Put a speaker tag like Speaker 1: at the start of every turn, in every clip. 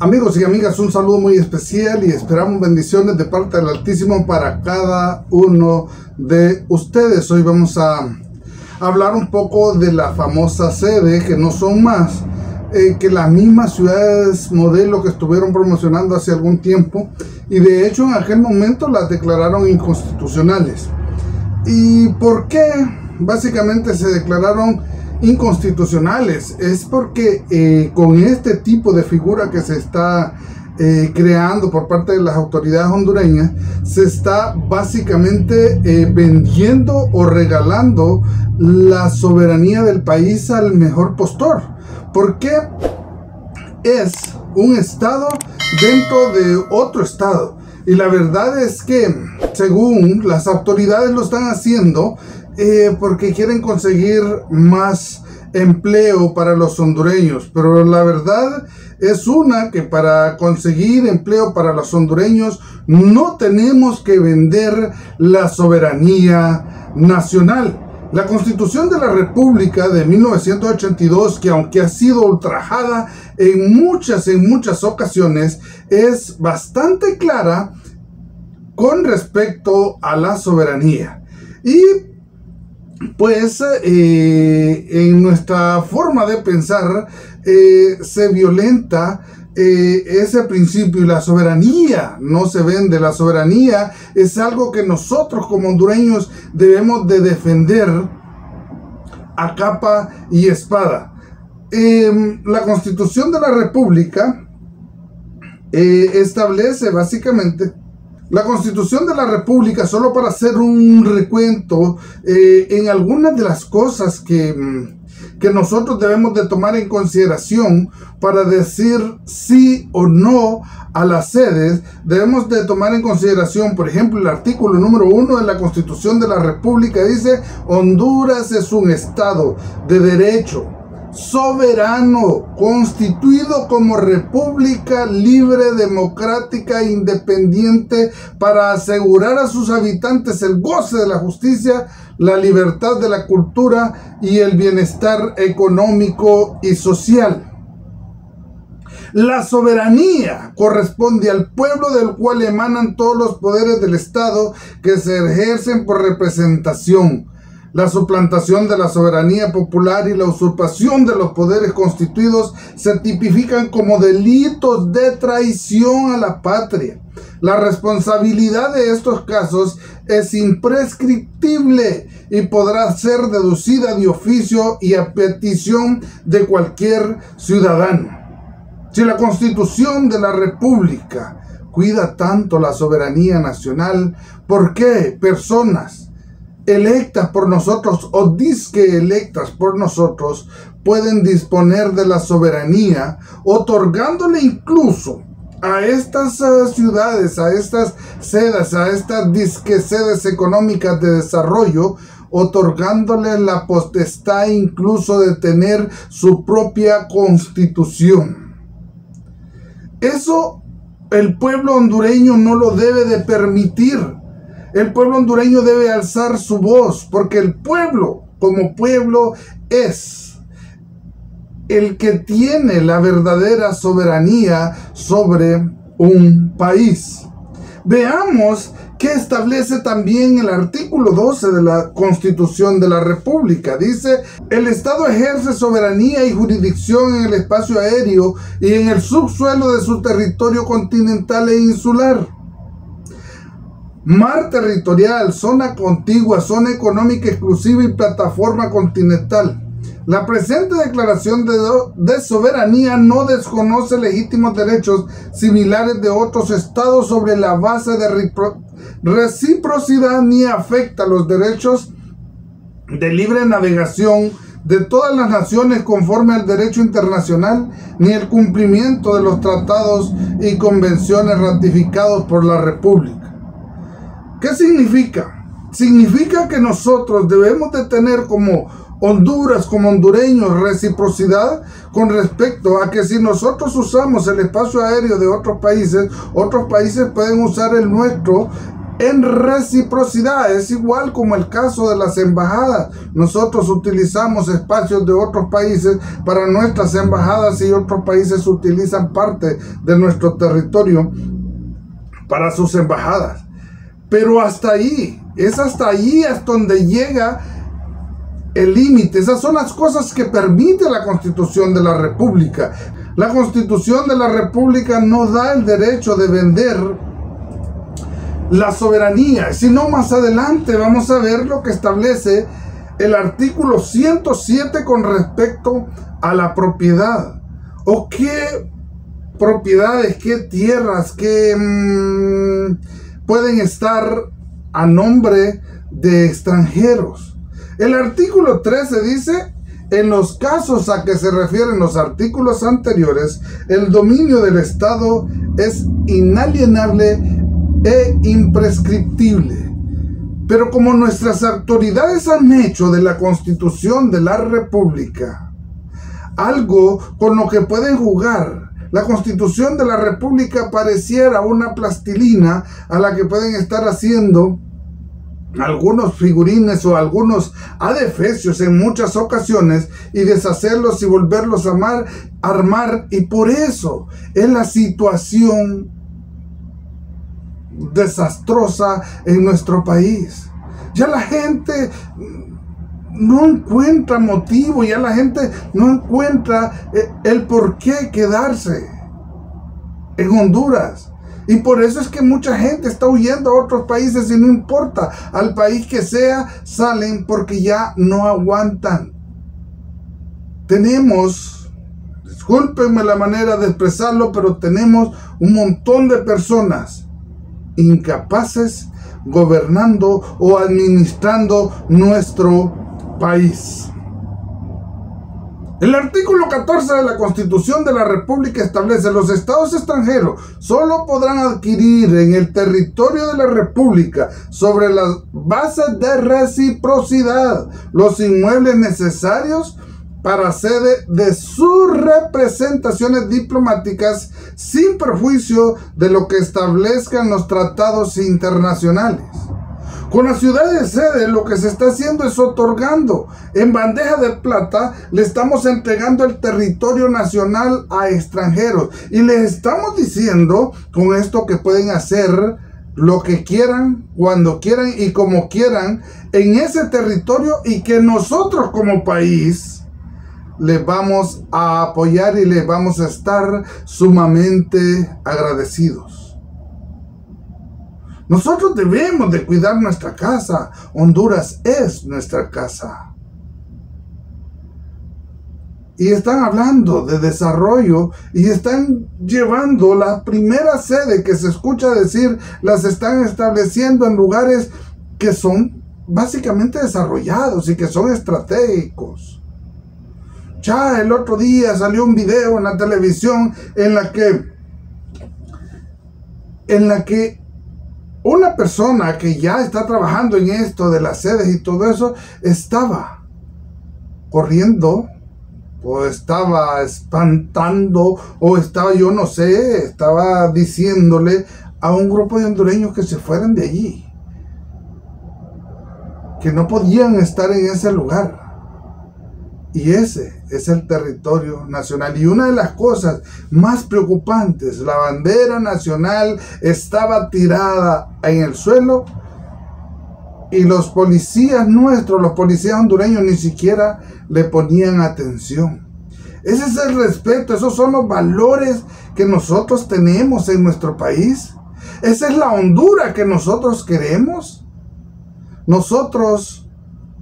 Speaker 1: Amigos y amigas, un saludo muy especial y esperamos bendiciones de parte del Altísimo para cada uno de ustedes. Hoy vamos a hablar un poco de la famosa sede, que no son más que las mismas ciudades modelo que estuvieron promocionando hace algún tiempo, y de hecho en aquel momento las declararon inconstitucionales. ¿Y por qué básicamente se declararon inconstitucionales? Es porque con este tipo de figura que se está creando por parte de las autoridades hondureñas, se está básicamente vendiendo o regalando la soberanía del país al mejor postor, porque es un estado dentro de otro estado. Y la verdad es que, según las autoridades, lo están haciendo porque quieren conseguir más empleo para los hondureños. Pero la verdad es que para conseguir empleo para los hondureños no tenemos que vender la soberanía nacional. La Constitución de la República de 1982, que aunque ha sido ultrajada en muchas ocasiones, es bastante clara con respecto a la soberanía. Y pues en nuestra forma de pensar se violenta ese principio, y la soberanía no se vende. La soberanía es algo que nosotros como hondureños debemos de defender a capa y espada. La Constitución de la República establece básicamente la Constitución de la República, solo para hacer un recuento en algunas de las cosas que nosotros debemos de tomar en consideración para decir sí o no a las sedes. Debemos de tomar en consideración, por ejemplo, el artículo número 1 de la Constitución de la República dice: Honduras es un estado de derecho, soberano, constituido como república libre, democrática e independiente, para asegurar a sus habitantes el goce de la justicia, la libertad de la cultura y el bienestar económico y social. La soberanía corresponde al pueblo, del cual emanan todos los poderes del Estado, que se ejercen por representación. La suplantación de la soberanía popular y la usurpación de los poderes constituidos se tipifican como delitos de traición a la patria. La responsabilidad de estos casos es imprescriptible y podrá ser deducida de oficio y a petición de cualquier ciudadano. Si la Constitución de la República cuida tanto la soberanía nacional, ¿por qué personas electas por nosotros o disque electas por nosotros pueden disponer de la soberanía, otorgándole incluso a estas ciudades, a estas sedes, a estas disque sedes económicas de desarrollo, otorgándole la potestad incluso de tener su propia constitución? Eso el pueblo hondureño no lo debe de permitir. El pueblo hondureño debe alzar su voz, porque el pueblo, como pueblo, es el que tiene la verdadera soberanía sobre un país. Veamos qué establece también el artículo 12 de la Constitución de la República. Dice: el Estado ejerce soberanía y jurisdicción en el espacio aéreo y en el subsuelo de su territorio continental e insular, mar territorial, zona contigua, zona económica exclusiva y plataforma continental. La presente declaración de soberanía no desconoce legítimos derechos similares de otros estados sobre la base de reciprocidad, ni afecta los derechos de libre navegación de todas las naciones conforme al derecho internacional, ni el cumplimiento de los tratados y convenciones ratificados por la República. ¿Qué significa? Significa que nosotros debemos de tener como Honduras, como hondureños, reciprocidad con respecto a que si nosotros usamos el espacio aéreo de otros países pueden usar el nuestro en reciprocidad. Es igual como el caso de las embajadas. Nosotros utilizamos espacios de otros países para nuestras embajadas y otros países utilizan parte de nuestro territorio para sus embajadas. Pero hasta ahí, es hasta ahí hasta donde llega el límite. Esas son las cosas que permite la Constitución de la República. La Constitución de la República no da el derecho de vender la soberanía, sino más adelante vamos a ver lo que establece el artículo 107 con respecto a la propiedad. O qué propiedades, qué tierras, que pueden estar a nombre de extranjeros. El artículo 13 dice: en los casos a que se refieren los artículos anteriores, el dominio del Estado es inalienable e imprescriptible. Pero como nuestras autoridades han hecho de la Constitución de la República algo con lo que pueden jugar, la Constitución de la República pareciera una plastilina a la que pueden estar haciendo algunos figurines o algunos adefesios en muchas ocasiones y deshacerlos y volverlos a armar, y por eso es la situación desastrosa en nuestro país. Ya la gente no encuentra motivo, ya la gente no encuentra el por qué quedarse en Honduras. Y por eso es que mucha gente está huyendo a otros países y no importa al país que sea, salen porque ya no aguantan. Tenemos, discúlpenme la manera de expresarlo, pero tenemos un montón de personas incapaces gobernando o administrando nuestro país. El artículo 14 de la Constitución de la República establece: los estados extranjeros solo podrán adquirir en el territorio de la República, sobre las bases de reciprocidad, los inmuebles necesarios para sede de sus representaciones diplomáticas, sin perjuicio de lo que establezcan los tratados internacionales. Con la ciudad de sede lo que se está haciendo es otorgando en bandeja de plata, le estamos entregando el territorio nacional a extranjeros y les estamos diciendo con esto que pueden hacer lo que quieran, cuando quieran y como quieran en ese territorio, y que nosotros como país les vamos a apoyar y les vamos a estar sumamente agradecidos. Nosotros debemos de cuidar nuestra casa. Honduras es nuestra casa. Y están hablando de desarrollo y están llevando la primera sede que se escucha decir, las están estableciendo en lugares que son básicamente desarrollados y que son estratégicos. Ya el otro día salió un video en la televisión en la que una persona que ya está trabajando en esto de las sedes y todo eso, estaba corriendo o estaba espantando o estaba, yo no sé, estaba diciéndole a un grupo de hondureños que se fueran de allí, que no podían estar en ese lugar. Y ese es el territorio nacional. Y una de las cosas más preocupantes, la bandera nacional estaba tirada en el suelo y los policías nuestros, los policías hondureños, ni siquiera le ponían atención. Ese es el respeto, esos son los valores que nosotros tenemos en nuestro país. Esa es la Honduras que nosotros queremos. Nosotros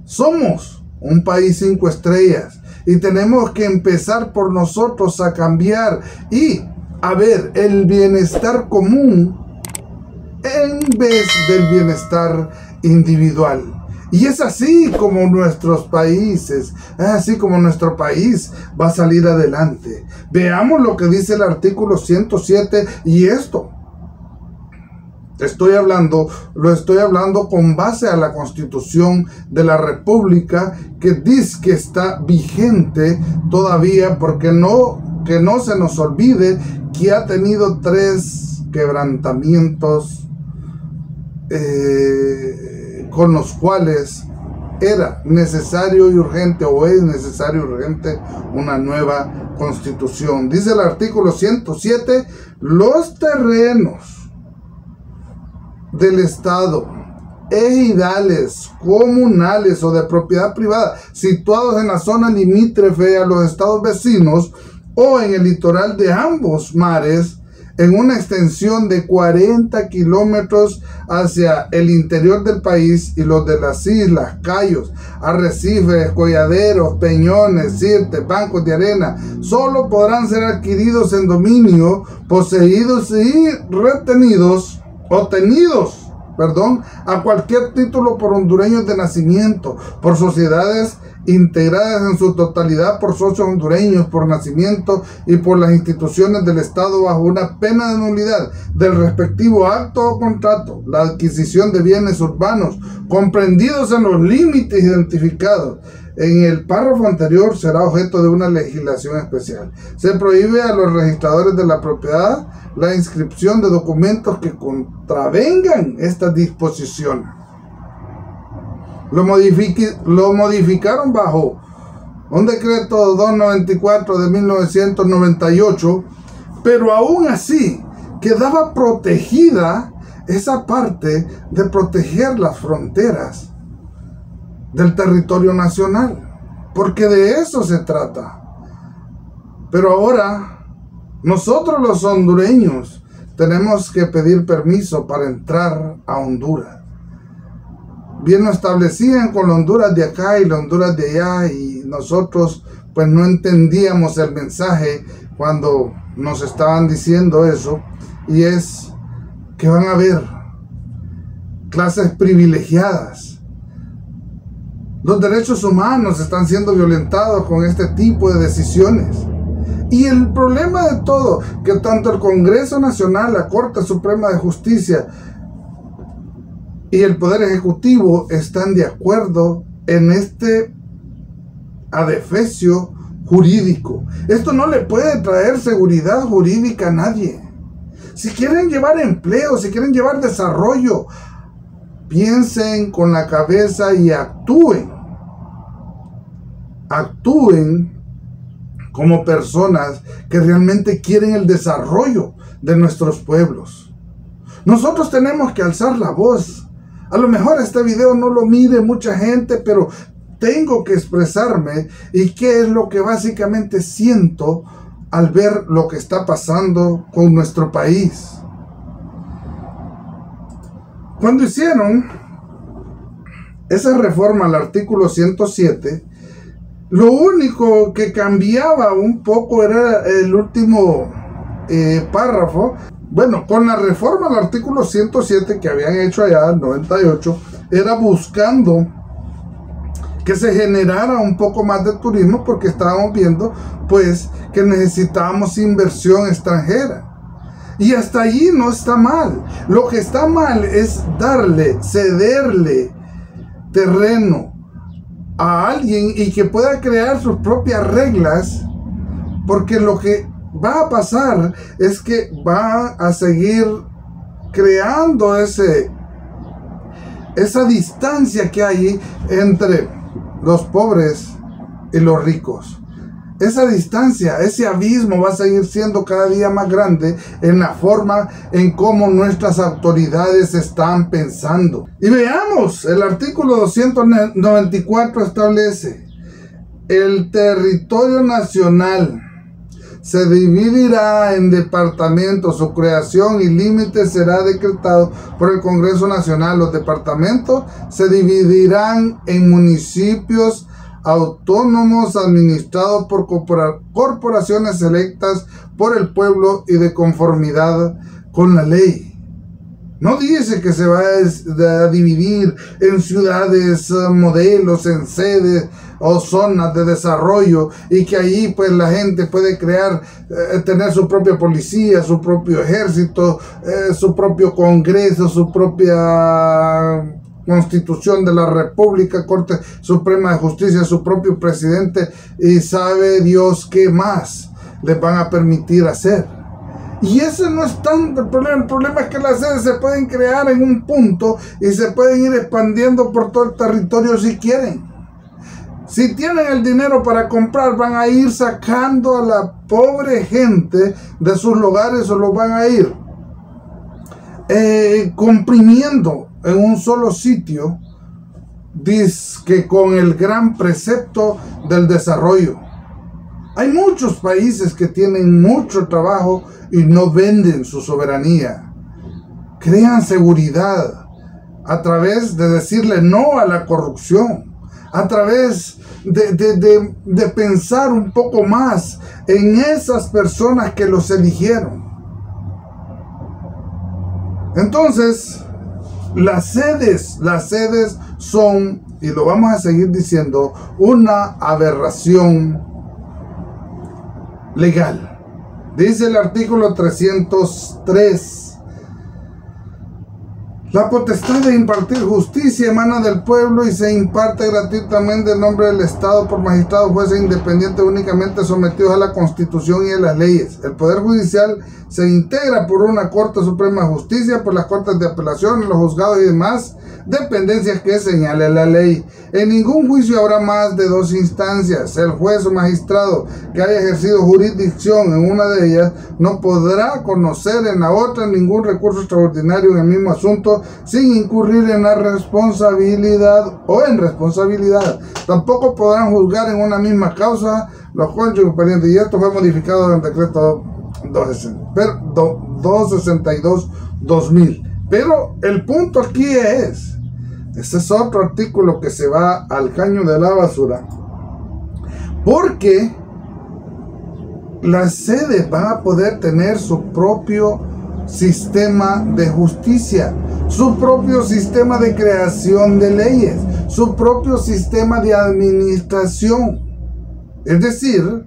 Speaker 1: somos un país 5 estrellas y tenemos que empezar por nosotros a cambiar y a ver el bienestar común en vez del bienestar individual. Y es así como nuestros países, es así como nuestro país va a salir adelante. Veamos lo que dice el artículo 107 y esto lo estoy hablando con base a la Constitución de la República, que dice que está vigente todavía, porque que no se nos olvide que ha tenido 3 quebrantamientos con los cuales era necesario y urgente, o es necesario y urgente, una nueva constitución. Dice el artículo 107, los terrenos del Estado, ejidales, comunales o de propiedad privada situados en la zona limítrofe a los estados vecinos o en el litoral de ambos mares, en una extensión de 40 kilómetros hacia el interior del país, y los de las islas, cayos, arrecifes, colladeros, peñones, sirtes, bancos de arena, solo podrán ser adquiridos en dominio, poseídos y retenidos o tenidos a cualquier título por hondureños de nacimiento, por sociedades integradas en su totalidad por socios hondureños por nacimiento y por las instituciones del Estado, bajo una pena de nulidad del respectivo acto o contrato. La adquisición de bienes urbanos comprendidos en los límites identificados en el párrafo anterior será objeto de una legislación especial. Se prohíbe a los registradores de la propiedad la inscripción de documentos que contravengan estas disposiciones. Lo modificaron bajo un decreto 294 de 1998, pero aún así quedaba protegida esa parte de proteger las fronteras del territorio nacional, porque de eso se trata. Pero ahora nosotros los hondureños tenemos que pedir permiso para entrar a Honduras. Bien lo establecían con la Honduras de acá y la Honduras de allá, y nosotros pues no entendíamos el mensaje cuando nos estaban diciendo eso, y es que van a haber clases privilegiadas. Los derechos humanos están siendo violentados con este tipo de decisiones. Y el problema de todo, que tanto el Congreso Nacional, la Corte Suprema de Justicia y el Poder Ejecutivo están de acuerdo en este adefesio jurídico. Esto no le puede traer seguridad jurídica a nadie. Si quieren llevar empleo, si quieren llevar desarrollo, piensen con la cabeza y actúen. Actúen como personas que realmente quieren el desarrollo de nuestros pueblos. Nosotros tenemos que alzar la voz. A lo mejor este video no lo mire mucha gente, pero tengo que expresarme y qué es lo que básicamente siento al ver lo que está pasando con nuestro país. Cuando hicieron esa reforma al artículo 107, lo único que cambiaba un poco era el último párrafo. Bueno, con la reforma al artículo 107 que habían hecho allá en 98, era buscando que se generara un poco más de turismo, porque estábamos viendo pues que necesitábamos inversión extranjera. Y hasta allí no está mal. Lo que está mal es cederle terreno a alguien y que pueda crear sus propias reglas, porque lo que va a pasar es que va a seguir creando esa distancia que hay entre los pobres y los ricos. Esa distancia, ese abismo va a seguir siendo cada día más grande en la forma en cómo nuestras autoridades están pensando. Y veamos, el artículo 294 establece: el territorio nacional se dividirá en departamentos. Su creación y límite será decretado por el Congreso Nacional. Los departamentos se dividirán en municipios autónomos administrados por corporaciones electas por el pueblo y de conformidad con la ley. No dice que se va a dividir en ciudades modelos, en sedes o zonas de desarrollo, y que ahí pues la gente puede tener su propia policía, su propio ejército, su propio congreso, su propia Constitución de la República, Corte Suprema de Justicia, su propio presidente, y sabe Dios qué más les van a permitir hacer. Y ese no es tanto el problema es que las sedes se pueden crear en un punto y se pueden ir expandiendo por todo el territorio si quieren. Si tienen el dinero para comprar, van a ir sacando a la pobre gente de sus lugares o los van a ir comprimiendo en un solo sitio, dizque con el gran precepto del desarrollo. Hay muchos países que tienen mucho trabajo y no venden su soberanía. Crean seguridad a través de decirle no a la corrupción, a través de pensar un poco más en esas personas que los eligieron. Entonces, las sedes son, y lo vamos a seguir diciendo, una aberración legal. Dice el artículo 303. La potestad de impartir justicia emana del pueblo y se imparte gratuitamente en nombre del Estado por magistrados, jueces independientes únicamente sometidos a la Constitución y a las leyes. El Poder Judicial se integra por una Corte Suprema de Justicia, por las Cortes de Apelación, los juzgados y demás dependencias que señale la ley. En ningún juicio habrá más de 2 instancias. El juez o magistrado que haya ejercido jurisdicción en una de ellas no podrá conocer en la otra ningún recurso extraordinario en el mismo asunto sin incurrir en la responsabilidad o en responsabilidad. Tampoco podrán juzgar en una misma causa los cónyuges parientes, y esto fue modificado en el decreto 262-2000. Pero el punto aquí es, ese es otro artículo que se va al caño de la basura, porque las sedes van a poder tener su propio sistema de justicia, su propio sistema de creación de leyes, su propio sistema de administración. Es decir,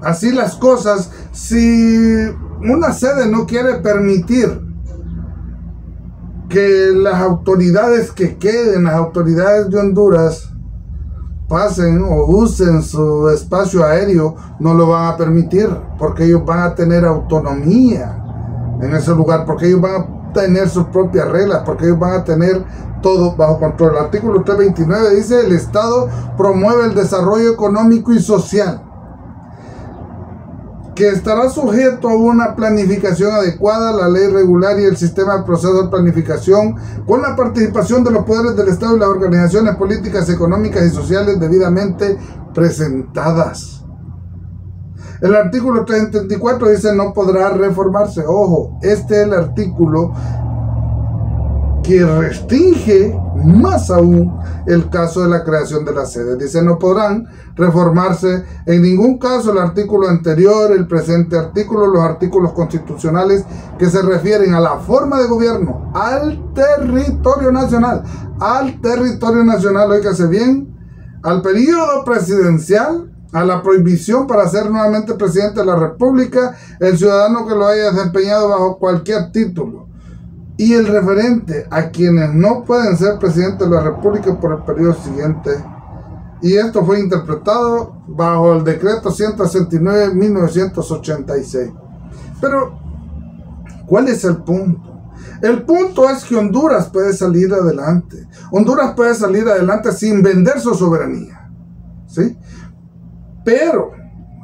Speaker 1: así las cosas, si una sede no quiere permitir que las autoridades que queden, las autoridades de Honduras, pasen o usen su espacio aéreo, no lo van a permitir, porque ellos van a tener autonomía en ese lugar, porque ellos van a tener sus propias reglas, porque ellos van a tener todo bajo control. El artículo 329 dice: el Estado promueve el desarrollo económico y social, que estará sujeto a una planificación adecuada, la ley regular y el sistema de proceso de planificación, con la participación de los poderes del Estado y las organizaciones políticas, económicas y sociales debidamente presentadas. El artículo 334 dice: no podrá reformarse. Ojo, este es el artículo que restringe más aún el caso de la creación de las sedes. Dice: no podrán reformarse en ningún caso el artículo anterior, el presente artículo, los artículos constitucionales que se refieren a la forma de gobierno, al territorio nacional, oígase bien, al periodo presidencial, a la prohibición para ser nuevamente presidente de la República, el ciudadano que lo haya desempeñado bajo cualquier título, y el referente a quienes no pueden ser presidentes de la República por el periodo siguiente. Y esto fue interpretado bajo el decreto 169/1986. Pero, ¿cuál es el punto? El punto es que Honduras puede salir adelante. Honduras puede salir adelante sin vender su soberanía, ¿sí? Pero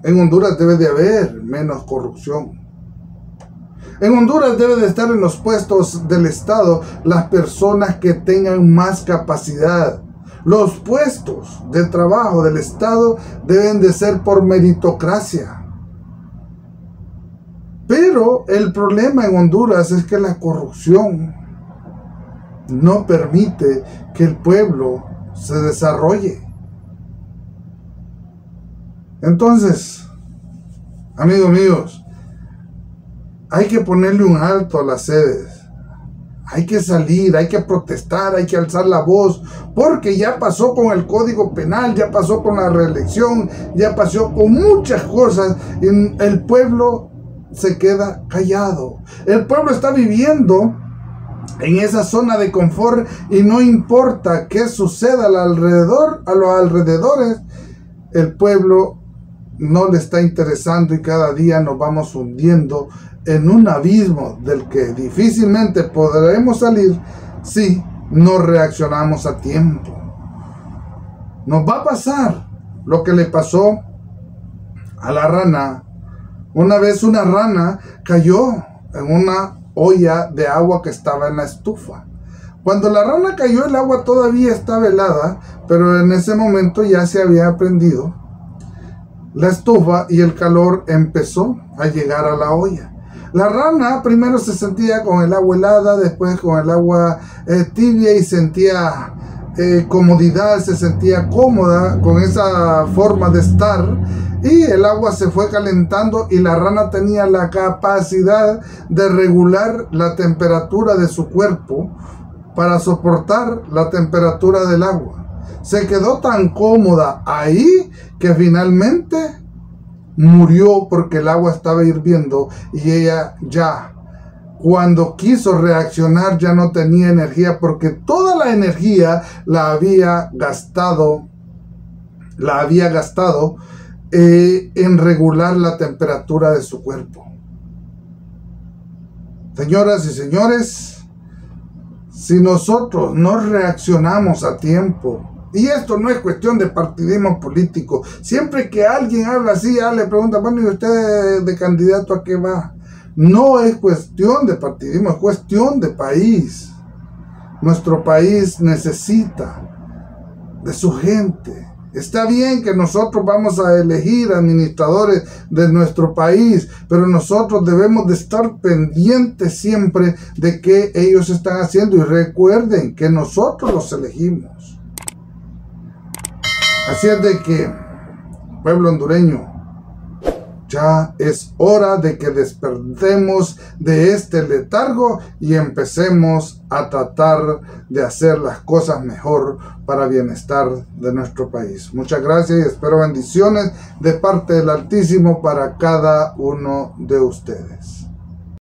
Speaker 1: en Honduras debe de haber menos corrupción. En Honduras debe de estar en los puestos del Estado las personas que tengan más capacidad. Los puestos de trabajo del Estado deben de ser por meritocracia. Pero el problema en Honduras es que la corrupción no permite que el pueblo se desarrolle. Entonces, amigos míos, hay que ponerle un alto a las sedes. Hay que salir, hay que protestar, hay que alzar la voz, porque ya pasó con el Código Penal, ya pasó con la reelección, ya pasó con muchas cosas. Y el pueblo se queda callado. El pueblo está viviendo en esa zona de confort y no importa qué suceda a los alrededores, el pueblo no le está interesando y cada día nos vamos hundiendo en un abismo del que difícilmente podremos salir si no reaccionamos a tiempo. Nos va a pasar lo que le pasó a la rana. Una vez una rana cayó en una olla de agua que estaba en la estufa. Cuando la rana cayó, el agua todavía estaba helada, pero en ese momento ya se había prendido la estufa y el calor empezó a llegar a la olla. La rana primero se sentía con el agua helada, después con el agua tibia y sentía comodidad, se sentía cómoda con esa forma de estar, y el agua se fue calentando y la rana tenía la capacidad de regular la temperatura de su cuerpo para soportar la temperatura del agua. Se quedó tan cómoda ahí que finalmente murió porque el agua estaba hirviendo y ella ya, cuando quiso reaccionar, ya no tenía energía porque toda la energía la había gastado en regular la temperatura de su cuerpo. Señoras y señores, si nosotros no reaccionamos a tiempo, y esto no es cuestión de partidismo político, siempre que alguien habla así, ya le pregunta, bueno, ¿y usted de candidato a qué va? No es cuestión de partidismo, es cuestión de país. Nuestro país necesita de su gente. Está bien que nosotros vamos a elegir administradores de nuestro país, pero nosotros debemos de estar pendientes siempre de qué ellos están haciendo, y recuerden que nosotros los elegimos. Así es de que, pueblo hondureño, ya es hora de que despertemos de este letargo y empecemos a tratar de hacer las cosas mejor para el bienestar de nuestro país. Muchas gracias y espero bendiciones de parte del Altísimo para cada uno de ustedes.